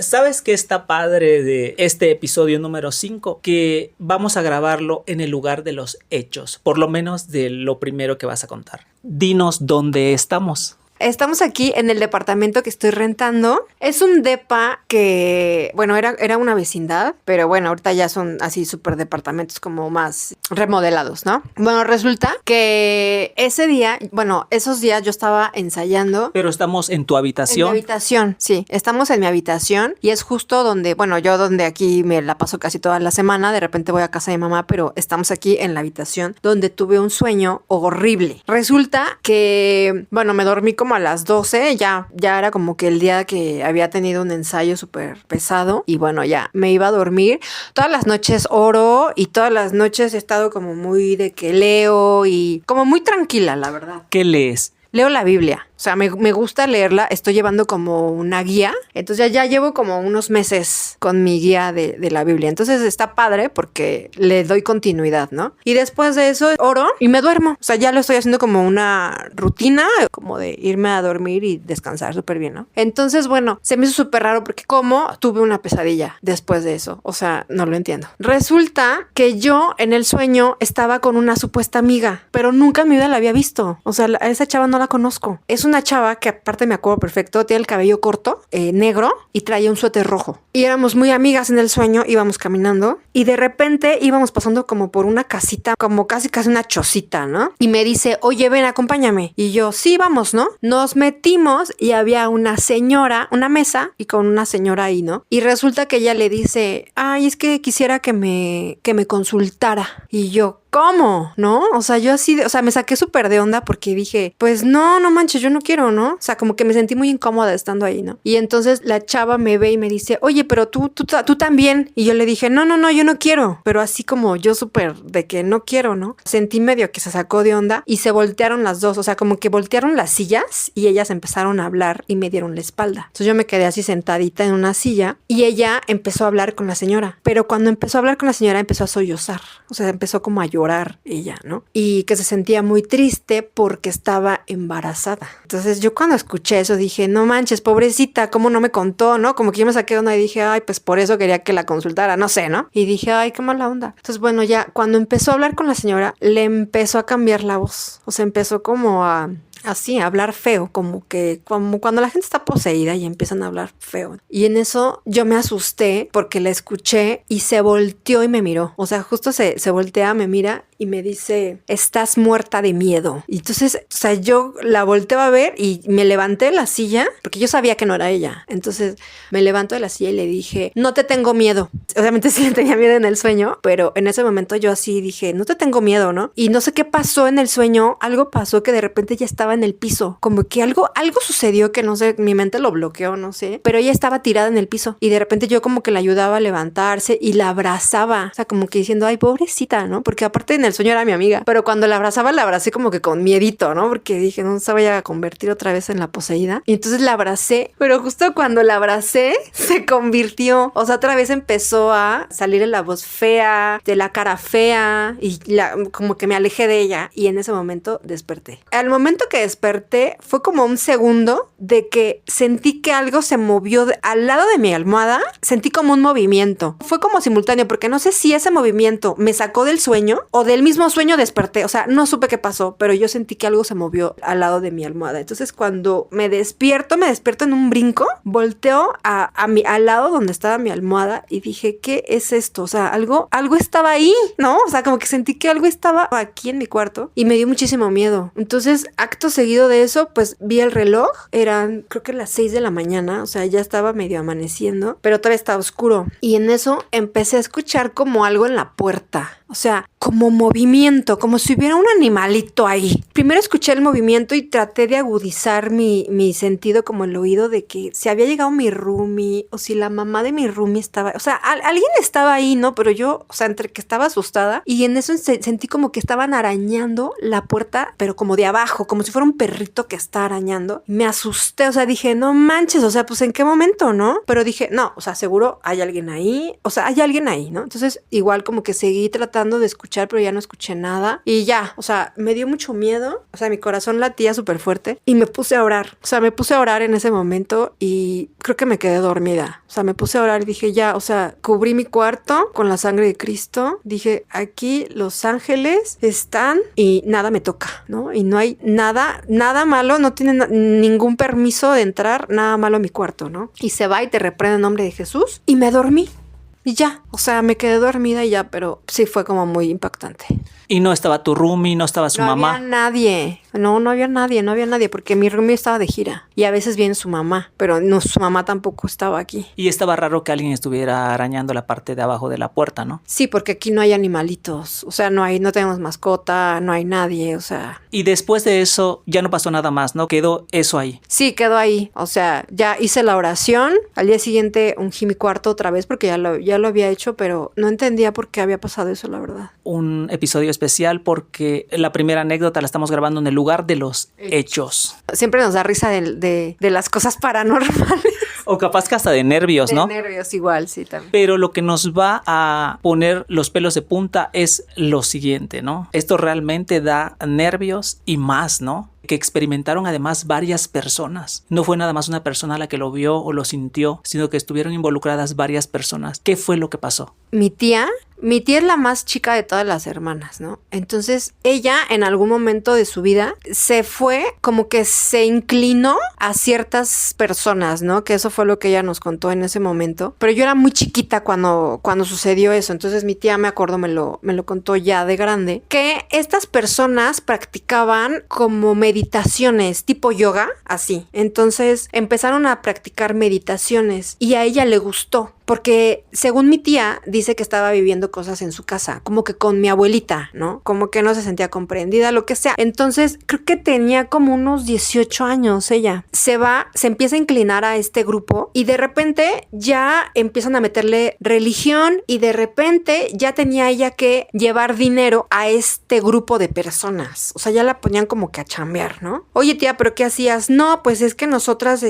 ¿Sabes qué está padre de este episodio número 5? Que vamos a grabarlo en el lugar de los hechos, por lo menos de lo primero que vas a contar. Dinos dónde estamos. Estamos aquí en el departamento que estoy rentando. Es un depa que, bueno, era una vecindad, pero bueno, ahorita ya son así súper departamentos como más remodelados, ¿no? Bueno, resulta que ese día, bueno, esos días yo estaba ensayando. Pero estamos en tu habitación. En mi habitación, sí. Estamos en mi habitación y es justo donde, bueno, yo donde aquí me la paso casi toda la semana. De repente voy a casa de mi mamá, pero estamos aquí en la habitación donde tuve un sueño horrible. Resulta que, bueno, me dormí como a las 12, ya era como que el día que había tenido un ensayo súper pesado y bueno, ya me iba a dormir. Todas las noches oro y todas las noches he estado como muy de que leo y como muy tranquila, la verdad. ¿Qué lees? Leo la Biblia. O sea, me gusta leerla. Estoy llevando como una guía. Entonces ya llevo como unos meses con mi guía de la Biblia. Entonces está padre porque le doy continuidad, ¿no? Y después de eso oro y me duermo. O sea, ya lo estoy haciendo como una rutina, como de irme a dormir y descansar súper bien, ¿no? Entonces, bueno, se me hizo súper raro porque como tuve una pesadilla después de eso. O sea, no lo entiendo. Resulta que yo en el sueño estaba con una supuesta amiga, pero nunca en mi vida la había visto. O sea, a esa chava no la conozco. Es una chava que aparte me acuerdo perfecto, tiene el cabello corto, negro y traía un suéter rojo. Y éramos muy amigas en el sueño, íbamos caminando y de repente íbamos pasando como por una casita, como casi una chocita, ¿no? Y me dice, oye, ven, acompáñame. Y yo, sí, vamos, ¿no? Nos metimos y había una señora, una mesa y con una señora ahí, ¿no? Y resulta que ella le dice, ay, es que quisiera que me consultara. Y yo, ¿cómo? ¿No? O sea, yo así, me saqué súper de onda porque dije, pues no manches, yo no quiero, ¿no? O sea, como que me sentí muy incómoda estando ahí, ¿no? Y entonces la chava me ve y me dice, oye, pero tú también. Y yo le dije, no, yo no quiero. Pero así como yo súper de que no quiero, ¿no? Sentí medio que se sacó de onda y se voltearon las dos. O sea, como que voltearon las sillas y ellas empezaron a hablar y me dieron la espalda. Entonces yo me quedé así sentadita en una silla y ella empezó a hablar con la señora. Pero cuando empezó a hablar con la señora empezó a sollozar. O sea, empezó como a llorar ella, ¿no? Y que se sentía muy triste porque estaba embarazada. Entonces yo cuando escuché eso dije, no manches, pobrecita, ¿cómo no me contó, no? Como que yo me saqué de onda y dije, ay, pues por eso quería que la consultara, no sé, ¿no? Y dije, ay, qué mala onda. Entonces, bueno, ya cuando empezó a hablar con la señora, le empezó a cambiar la voz. O sea, empezó como a así, hablar feo, como cuando la gente está poseída y empiezan a hablar feo. Y en eso yo me asusté porque la escuché y se volteó y me miró. O sea, justo se voltea, me mira y me dice, estás muerta de miedo. Y entonces, o sea, yo la volteo a ver y me levanté de la silla porque yo sabía que no era ella. Entonces me levanto de la silla y le dije, no te tengo miedo. Obviamente sí tenía miedo en el sueño, pero en ese momento yo así dije, no te tengo miedo, ¿no? Y no sé qué pasó en el sueño, algo pasó que de repente ya estaba en el piso, como que algo sucedió que no sé, mi mente lo bloqueó, no sé, pero ella estaba tirada en el piso y de repente yo como que la ayudaba a levantarse y la abrazaba, o sea, como que diciendo, ay, pobrecita, ¿no? Porque aparte en el sueño era mi amiga, pero cuando la abrazaba, la abracé como que con miedito, ¿no? Porque dije, no se vaya a convertir otra vez en la poseída. Y entonces la abracé, pero justo cuando la abracé, se convirtió, o sea, otra vez empezó a salir la voz fea, de la cara fea y como que me alejé de ella y en ese momento desperté. Al momento que desperté fue como un segundo de que sentí que algo se movió al lado de mi almohada, sentí como un movimiento. Fue como simultáneo porque no sé si ese movimiento me sacó del sueño o del mismo sueño desperté. O sea, no supe qué pasó, pero yo sentí que algo se movió al lado de mi almohada. Entonces cuando me despierto en un brinco, volteo al lado donde estaba mi almohada y dije, ¿qué es esto? O sea, algo estaba ahí, ¿no? O sea, como que sentí que algo estaba aquí en mi cuarto y me dio muchísimo miedo. Entonces, acto seguido de eso, pues vi el reloj, eran creo que las 6 de la mañana, o sea, ya estaba medio amaneciendo, pero todavía estaba oscuro. Y en eso empecé a escuchar como algo en la puerta. O sea, como movimiento, como si hubiera un animalito ahí. Primero escuché el movimiento y traté de agudizar mi sentido, como el oído, de que si había llegado mi roomie o si la mamá de mi roomie estaba... O sea, alguien estaba ahí, ¿no? Pero yo, o sea, entre que estaba asustada y en eso sentí como que estaban arañando la puerta, pero como de abajo, como si fuera un perrito que está arañando. Me asusté, o sea, dije, no manches, o sea, pues ¿en qué momento, no? Pero dije, no, o sea, seguro hay alguien ahí, o sea, hay alguien ahí, ¿no? Entonces, igual como que seguí tratando de escuchar escuchar, pero ya no escuché nada. Y ya, o sea, me dio mucho miedo. O sea, mi corazón latía súper fuerte y me puse a orar. O sea, me puse a orar en ese momento y creo que me quedé dormida. O sea, me puse a orar y dije, ya, o sea, cubrí mi cuarto con la sangre de Cristo. Dije, aquí los ángeles están y nada me toca, ¿no? Y no hay nada malo, no tienen ningún permiso de entrar nada malo a mi cuarto, ¿no? Y se va y te reprende en nombre de Jesús y me dormí. Y ya, o sea, me quedé dormida y ya, pero sí fue como muy impactante. Y no estaba tu roomie, no estaba su mamá. No había nadie. No había nadie, porque mi roomie estaba de gira. Y a veces viene su mamá, pero no, su mamá tampoco estaba aquí. Y estaba raro que alguien estuviera arañando la parte de abajo de la puerta, ¿no? Sí, porque aquí no hay animalitos. O sea, no tenemos mascota, no hay nadie, o sea. Y después de eso ya no pasó nada más, ¿no? Quedó eso ahí. Sí, quedó ahí. O sea, ya hice la oración. Al día siguiente ungí mi cuarto otra vez porque ya lo había hecho, pero no entendía por qué había pasado eso, la verdad. Un episodio especial porque la primera anécdota la estamos grabando en el lugar de los hechos. Siempre nos da risa de las cosas paranormales. O capaz que hasta de nervios, ¿no? De nervios igual, sí, también. Pero lo que nos va a poner los pelos de punta es lo siguiente, ¿no? Esto realmente da nervios y más, ¿no? Que experimentaron además varias personas. No fue nada más una persona la que lo vio o lo sintió, sino que estuvieron involucradas varias personas. ¿Qué fue lo que pasó? Mi tía es la más chica de todas las hermanas, ¿no? Entonces ella en algún momento de su vida se fue, como que se inclinó a ciertas personas, ¿no? Que eso fue lo que ella nos contó en ese momento. Pero yo era muy chiquita cuando sucedió eso. Entonces mi tía, me acuerdo, me lo contó ya de grande, que estas personas practicaban como meditaciones tipo yoga, así. Entonces empezaron a practicar meditaciones y a ella le gustó. Porque según mi tía dice que estaba viviendo cosas en su casa, como que con mi abuelita, ¿no? Como que no se sentía comprendida, lo que sea. Entonces creo que tenía como unos 18 años ella. Se empieza a inclinar a este grupo y de repente ya empiezan a meterle religión y de repente ya tenía ella que llevar dinero a este grupo de personas. O sea, ya la ponían como que a chambear, ¿no? Oye, tía, ¿pero qué hacías? No, pues es que nosotras,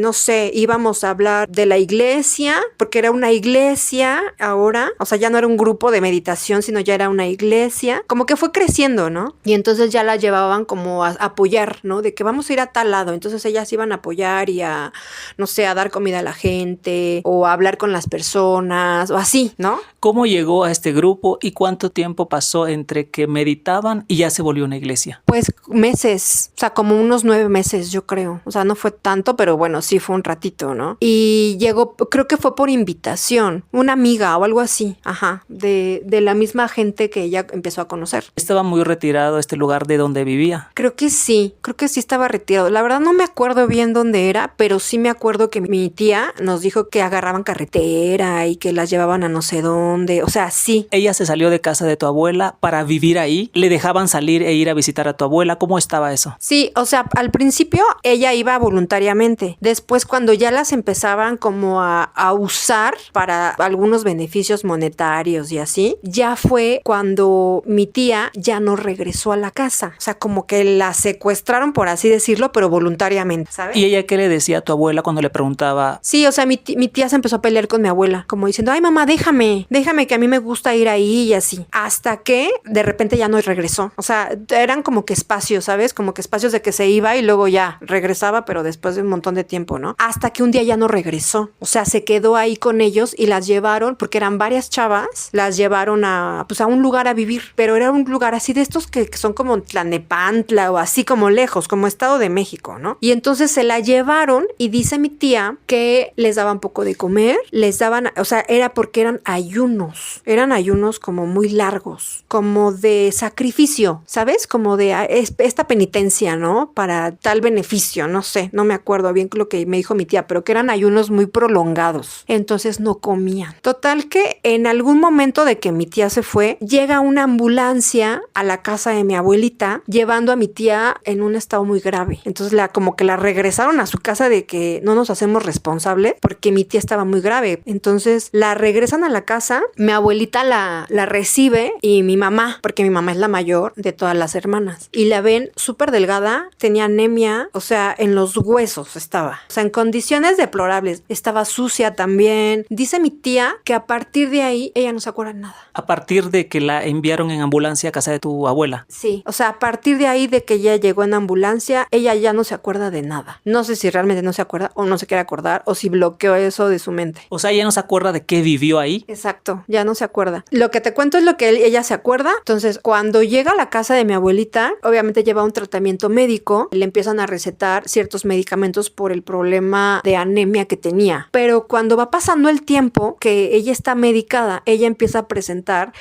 no sé, íbamos a hablar de la iglesia, porque era una iglesia ahora, o sea, ya no era un grupo de meditación, sino ya era una iglesia, como que fue creciendo, ¿no? Y entonces ya la llevaban como a apoyar, ¿no? De que vamos a ir a tal lado, entonces ellas iban a apoyar y a, no sé, a dar comida a la gente, o a hablar con las personas, o así, ¿no? ¿Cómo llegó a este grupo y cuánto tiempo pasó entre que meditaban y ya se volvió una iglesia? Pues meses, o sea, como unos 9 meses, yo creo. O sea, no fue tanto, pero bueno, sí fue un ratito, ¿no? Y llegó, creo que fue por invitación, una amiga o algo así, ajá, de la misma gente que ella empezó a conocer. ¿Estaba muy retirado este lugar de donde vivía? Creo que sí estaba retirado. La verdad no me acuerdo bien dónde era, pero sí me acuerdo que mi tía nos dijo que agarraban carretera y que las llevaban a no sé dónde, o sea, sí. Ella se salió de casa de tu abuela para vivir ahí, le dejaban salir e ir a visitar a tu abuela, ¿cómo estaba eso? Sí, o sea, al principio ella iba voluntariamente, después cuando ya las empezaban como a usar para algunos beneficios monetarios y así, ya fue cuando mi tía ya no regresó a la casa. O sea, como que la secuestraron, por así decirlo, pero voluntariamente, ¿sabes? ¿Y ella qué le decía a tu abuela cuando le preguntaba? Sí, o sea, mi tía se empezó a pelear con mi abuela, como diciendo, ay mamá, déjame que a mí me gusta ir ahí y así. Hasta que de repente ya no regresó. O sea, eran como que espacios, ¿sabes? Como que espacios de que se iba y luego ya regresaba, pero después de un montón de tiempo, ¿no? Hasta que un día ya no regresó. O sea, se quedó ahí con ellos y las llevaron, porque eran varias chavas, las llevaron a un lugar a vivir, pero era un lugar así de estos que son como Tlalnepantla o así como lejos, como Estado de México, ¿no? Y entonces se la llevaron y dice mi tía que les daban poco de comer, les daban, o sea, era porque eran ayunos como muy largos, como de sacrificio, ¿sabes? Como de esta penitencia, ¿no? Para tal beneficio, no sé, no me acuerdo bien lo que me dijo mi tía, pero que eran ayunos muy prolongados. Entonces no comían. Total que en algún momento de que mi tía se fue, llega una ambulancia a la casa de mi abuelita llevando a mi tía en un estado muy grave. Entonces como que la regresaron a su casa de que no nos hacemos responsables porque mi tía estaba muy grave. Entonces la regresan a la casa, mi abuelita la recibe y mi mamá, porque mi mamá es la mayor de todas las hermanas, y la ven súper delgada, tenía anemia, o sea, en los huesos estaba, o sea, en condiciones deplorables, estaba sucia también. Dice mi tía que a partir de ahí ella no se acuerda de nada. A partir de que la enviaron en ambulancia a casa de tu abuela. Sí, o sea, a partir de ahí de que ella llegó en ambulancia, ella ya no se acuerda de nada. No sé si realmente no se acuerda o no se quiere acordar o si bloqueó eso de su mente. O sea, ella no se acuerda de qué vivió ahí. Exacto, ya no se acuerda. Lo que te cuento es lo que ella se acuerda. Entonces, cuando llega a la casa de mi abuelita, obviamente lleva un tratamiento médico, le empiezan a recetar ciertos medicamentos por el problema de anemia que tenía. Pero cuando va pasando el tiempo que ella está medicada, ella empieza a presentar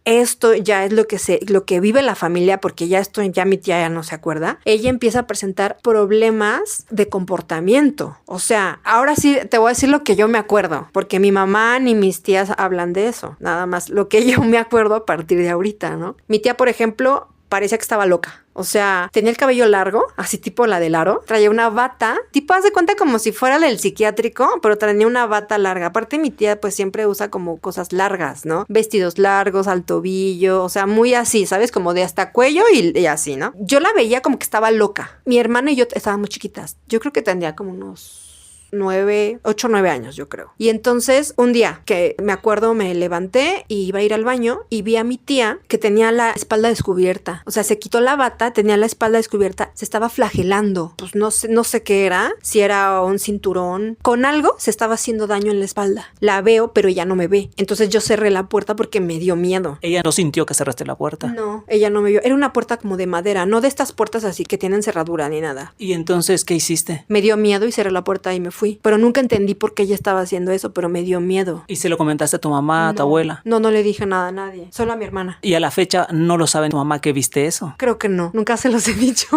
esto ya es lo que vive la familia, porque ya mi tía ya no se acuerda. Ella empieza a presentar problemas de comportamiento. O sea, ahora sí te voy a decir lo que yo me acuerdo, porque mi mamá ni mis tías hablan de eso. Nada más lo que yo me acuerdo a partir de ahorita, ¿no? Mi tía, por ejemplo, parecía que estaba loca. O sea, tenía el cabello largo, así tipo la del aro. Traía una bata, tipo haz de cuenta como si fuera del psiquiátrico, pero tenía una bata larga. Aparte mi tía pues siempre usa como cosas largas, ¿no? Vestidos largos, al tobillo, o sea, muy así, ¿sabes? Como de hasta cuello y así, ¿no? Yo la veía como que estaba loca. Mi hermana y yo estábamos chiquitas. Yo creo que tendría como unos 8 o 9 años, yo creo. Y entonces, un día que me acuerdo, me levanté y iba a ir al baño y vi a mi tía que tenía la espalda descubierta. O sea, se quitó la bata, tenía la espalda descubierta, se estaba flagelando. Pues no sé qué era, si era un cinturón. Con algo se estaba haciendo daño en la espalda. La veo, pero ella no me ve. Entonces yo cerré la puerta porque me dio miedo. Ella no sintió que cerraste la puerta. No, ella no me vio. Era una puerta como de madera, no de estas puertas así que tienen cerradura ni nada. ¿Y entonces qué hiciste? Me dio miedo y cerré la puerta y me fui. Pero nunca entendí por qué ella estaba haciendo eso, pero me dio miedo. ¿Y se lo comentaste a tu mamá, a tu abuela? No le dije nada a nadie, solo a mi hermana. ¿Y a la fecha no lo sabe tu mamá que viste eso? Creo que no, nunca se los he dicho.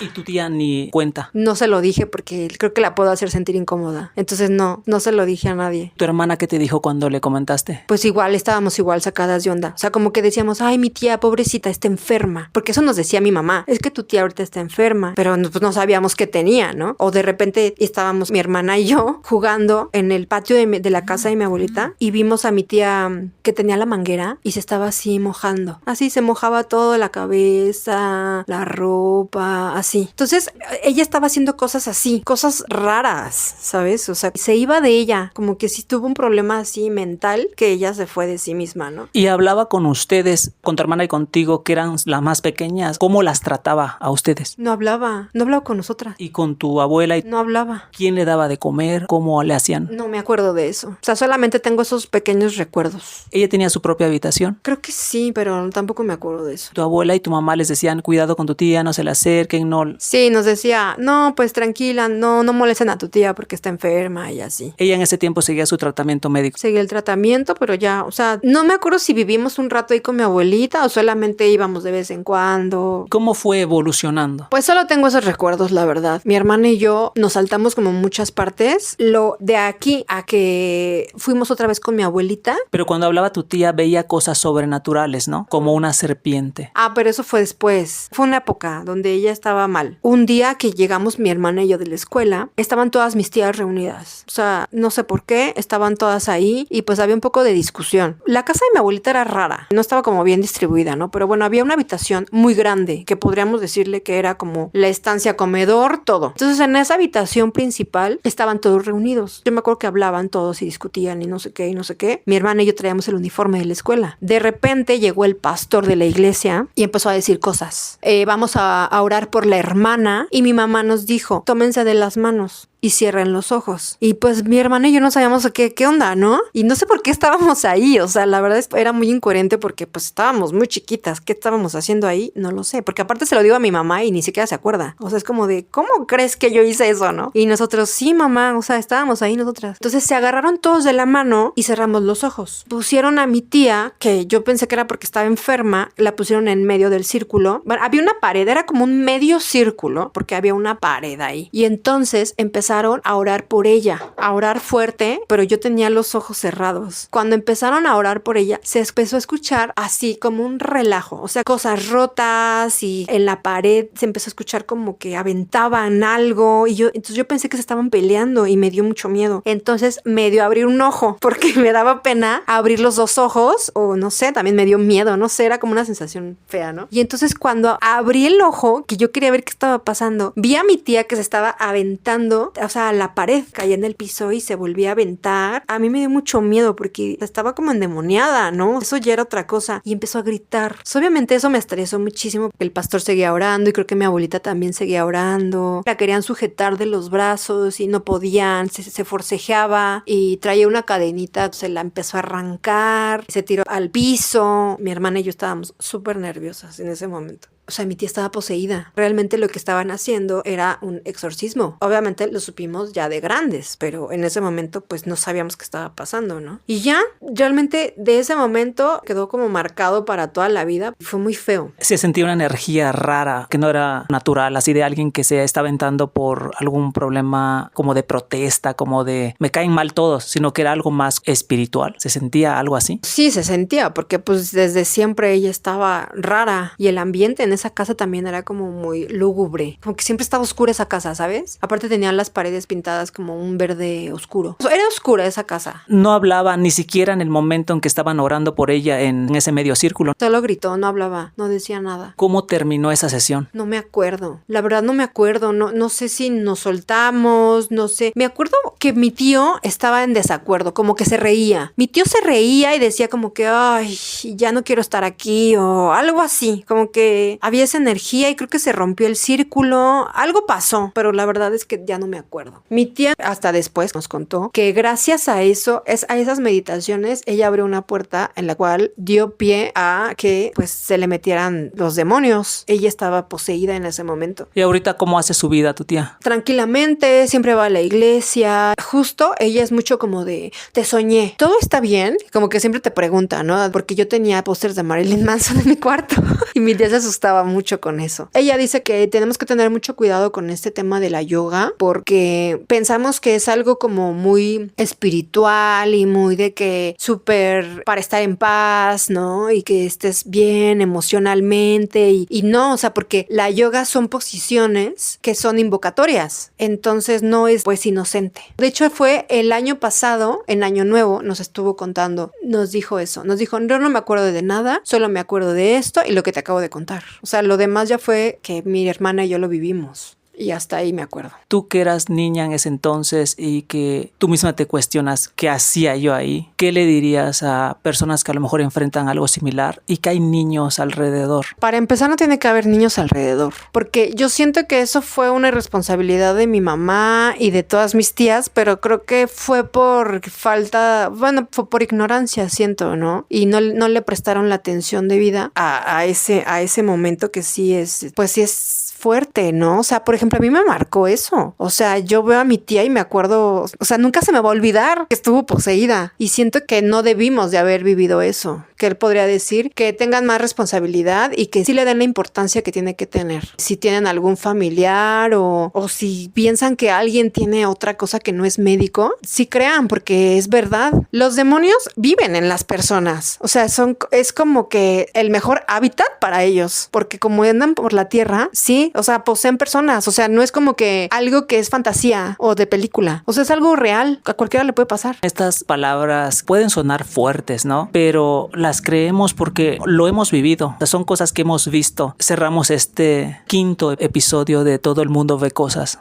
¿Y tu tía ni cuenta? No se lo dije porque creo que la puedo hacer sentir incómoda. Entonces no se lo dije a nadie. ¿Tu hermana qué te dijo cuando le comentaste? Pues estábamos igual sacadas de onda. O sea, como que decíamos, ay, mi tía pobrecita está enferma. Porque eso nos decía mi mamá, es que tu tía ahorita está enferma. Pero pues no sabíamos qué tenía, ¿no? O de repente estábamos mi hermana y yo jugando en el patio de la casa de mi abuelita y vimos a mi tía que tenía la manguera y se estaba así mojando. Así se mojaba todo, la cabeza, la ropa, así. Entonces ella estaba haciendo cosas así, cosas raras, ¿sabes? O sea, se iba de ella, como que si tuvo un problema así mental que ella se fue de sí misma, ¿no? ¿Y hablaba con ustedes, con tu hermana y contigo, que eran las más pequeñas? ¿Cómo las trataba a ustedes? No hablaba con nosotras. ¿Y con tu abuela? No hablaba. ¿Quién le daba de comer? ¿Cómo le hacían? No me acuerdo de eso. O sea, solamente tengo esos pequeños recuerdos. ¿Ella tenía su propia habitación? Creo que sí, pero tampoco me acuerdo de eso. ¿Tu abuela y tu mamá les decían, cuidado con tu tía, no se le acerquen, no? Sí, nos decía, no, pues tranquila, no molesten a tu tía porque está enferma y así. Ella en ese tiempo seguía su tratamiento médico. Seguía el tratamiento, pero ya, o sea, no me acuerdo si vivimos un rato ahí con mi abuelita o solamente íbamos de vez en cuando. ¿Cómo fue evolucionando? Pues solo tengo esos recuerdos, la verdad. Mi hermana y yo nos saltamos como muchas partes. Lo de aquí a que fuimos otra vez con mi abuelita. Pero cuando hablaba tu tía veía cosas sobrenaturales, ¿no? Como una serpiente. Ah, pero eso fue después. Fue una época donde ella estaba mal. Un día que llegamos mi hermana y yo de la escuela, estaban todas mis tías reunidas. O sea, no sé por qué, estaban todas ahí y pues había un poco de discusión. La casa de mi abuelita era rara, no estaba como bien distribuida, ¿no? Pero bueno, había una habitación muy grande que podríamos decirle que era como la estancia comedor, todo. Entonces en esa habitación principal estaban todos reunidos. Yo me acuerdo que hablaban todos y discutían y no sé qué y no sé qué. Mi hermana y yo traíamos el uniforme de la escuela. De repente llegó el pastor de la iglesia y empezó a decir cosas. Vamos a orar por la hermana y mi mamá nos dijo, tómense de las manos y cierren los ojos. Y pues mi hermana y yo no sabíamos qué onda, ¿no? Y no sé por qué estábamos ahí, o sea, la verdad era muy incoherente porque pues estábamos muy chiquitas. ¿Qué estábamos haciendo ahí? No lo sé, porque aparte se lo digo a mi mamá y ni siquiera se acuerda. O sea, es como de, ¿cómo crees que yo hice eso, no? Y nosotros, sí, mamá, o sea, estábamos ahí nosotras. Entonces se agarraron todos de la mano y cerramos los ojos. Pusieron a mi tía, que yo pensé que era porque estaba enferma, la pusieron en medio del círculo. Bueno, había una pared, era como un medio círculo, porque había una pared ahí. Y entonces empezaron a orar por ella, a orar fuerte, pero yo tenía los ojos cerrados. Cuando empezaron a orar por ella, se empezó a escuchar así como un relajo, o sea, cosas rotas y en la pared se empezó a escuchar como que aventaban algo y entonces yo pensé que se estaban peleando y me dio mucho miedo. Entonces me dio a abrir un ojo porque me daba pena abrir los dos ojos o no sé, también me dio miedo, no sé, era como una sensación fea, ¿no? Y entonces cuando abrí el ojo, que yo quería ver qué estaba pasando, vi a mi tía que se estaba aventando o sea, la pared caía en el piso y se volvía a aventar. A mí me dio mucho miedo porque estaba como endemoniada, ¿no? Eso ya era otra cosa. Y empezó a gritar. Pues, obviamente eso me estresó muchísimo porque el pastor seguía orando y creo que mi abuelita también seguía orando. La querían sujetar de los brazos y no podían, se forcejeaba y traía una cadenita, se la empezó a arrancar, se tiró al piso. Mi hermana y yo estábamos súper nerviosas en ese momento. O sea, mi tía estaba poseída. Realmente lo que estaban haciendo era un exorcismo. Obviamente lo supimos ya de grandes, pero en ese momento pues no sabíamos qué estaba pasando, ¿no? Y ya, realmente de ese momento quedó como marcado para toda la vida. Fue muy feo. Se sentía una energía rara que no era natural, así de alguien que se está aventando por algún problema como de protesta, como de me caen mal todos, sino que era algo más espiritual. ¿Se sentía algo así? Sí, se sentía, porque pues desde siempre ella estaba rara y el ambiente en esa casa también era como muy lúgubre, como que siempre estaba oscura esa casa, ¿sabes? Aparte tenían las paredes pintadas como un verde oscuro. O sea, era oscura esa casa. No hablaba ni siquiera en el momento en que estaban orando por ella en ese medio círculo. Solo gritó, no hablaba, no decía nada. ¿Cómo terminó esa sesión? No me acuerdo, la verdad no me acuerdo, no sé si nos soltamos, no sé. Me acuerdo que mi tío estaba en desacuerdo, como que se reía. Mi tío se reía y decía como que, ay, ya no quiero estar aquí o algo así, como que había esa energía y creo que se rompió el círculo, algo pasó, pero la verdad es que ya no me acuerdo. Mi tía hasta después nos contó que gracias a eso, a esas meditaciones, ella abrió una puerta en la cual dio pie a que pues se le metieran los demonios. Ella estaba poseída en ese momento. ¿Y ahorita cómo hace su vida tu tía? Tranquilamente, siempre va a la iglesia. Justo, ella es mucho como de, te soñé, ¿todo está bien? Como que siempre te pregunta, ¿no? Porque yo tenía pósters de Marilyn Manson en mi cuarto y mi tía se asustaba mucho con eso. Ella dice que tenemos que tener mucho cuidado con este tema de la yoga porque pensamos que es algo como muy espiritual y muy de que súper para estar en paz, ¿no? Y que estés bien emocionalmente y no, o sea, porque la yoga son posiciones que son invocatorias, entonces no es pues inocente. De hecho fue el año pasado, en Año Nuevo, nos estuvo contando, nos dijo eso, nos dijo, yo no me acuerdo de nada, solo me acuerdo de esto y lo que te acabo de contar. O sea, lo demás ya fue que mi hermana y yo lo vivimos. Y hasta ahí me acuerdo. Tú que eras niña en ese entonces y que tú misma te cuestionas qué hacía yo ahí, ¿qué le dirías a personas que a lo mejor enfrentan algo similar y que hay niños alrededor? Para empezar, no tiene que haber niños alrededor, porque yo siento que eso fue una irresponsabilidad de mi mamá y de todas mis tías, pero creo que fue por falta, bueno, fue por ignorancia, siento, ¿no? Y no le prestaron la atención debida a ese momento que sí es, pues sí es fuerte, ¿no? O sea, por ejemplo, a mí me marcó eso. O sea, yo veo a mi tía y me acuerdo, o sea, nunca se me va a olvidar que estuvo poseída y siento que no debimos de haber vivido eso. Que él podría decir que tengan más responsabilidad y que sí le den la importancia que tiene que tener. Si tienen algún familiar o si piensan que alguien tiene otra cosa que no es médico, sí crean, porque es verdad. Los demonios viven en las personas. O sea, es como que el mejor hábitat para ellos, porque como andan por la tierra, sí, o sea, poseen personas. O sea, no es como que algo que es fantasía o de película. O sea, es algo real. A cualquiera le puede pasar. Estas palabras pueden sonar fuertes, ¿no? Pero las creemos porque lo hemos vivido. O sea, son cosas que hemos visto. Cerramos este 5º episodio de Todo el Mundo Ve Cosas.